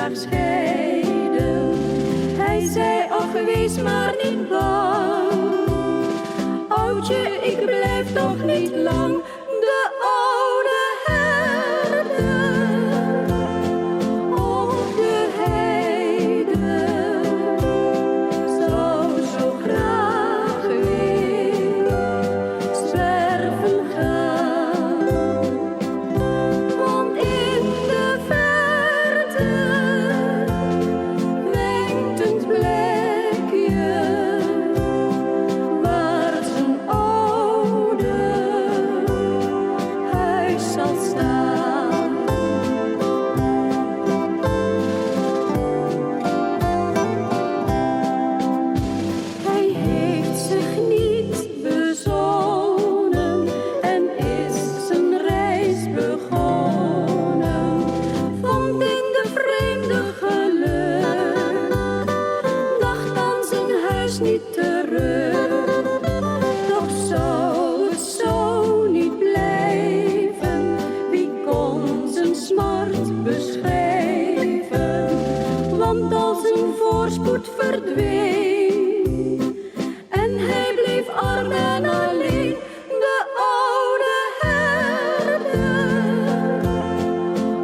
graag scheiden. Hij zei, ach, wees maar niet bang. Oudje, ik blijf toch niet lang. De oude herder op de heide zou zo graag weer zwerven gaan. Want in de verte wenkt een plekje waar zijn oude huis zal staan. Hij heeft zich niet bezonnen en is zijn reis begonnen. Vond in de vreemde geluk, dacht aan zijn huis niet terug. Toch zou het zo niet blijven, wie kon zijn smart beschrijven? Want als zijn voorspoed verdween en hij bleef arm en alleen, de oude herder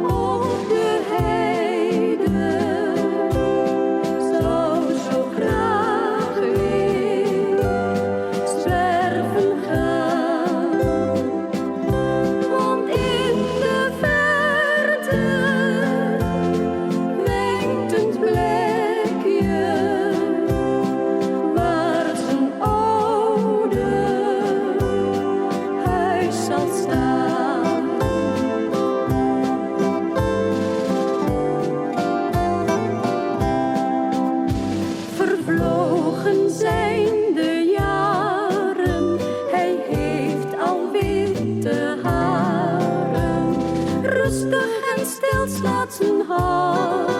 op de heide zou zo graag weer zwerven gaan. Want in de verte wenkt een plekje waar zijn oude huis zal staan. Vervlogen zijn de jaren, hij heeft al witte haren. Rustig en stil slaat zijn hart.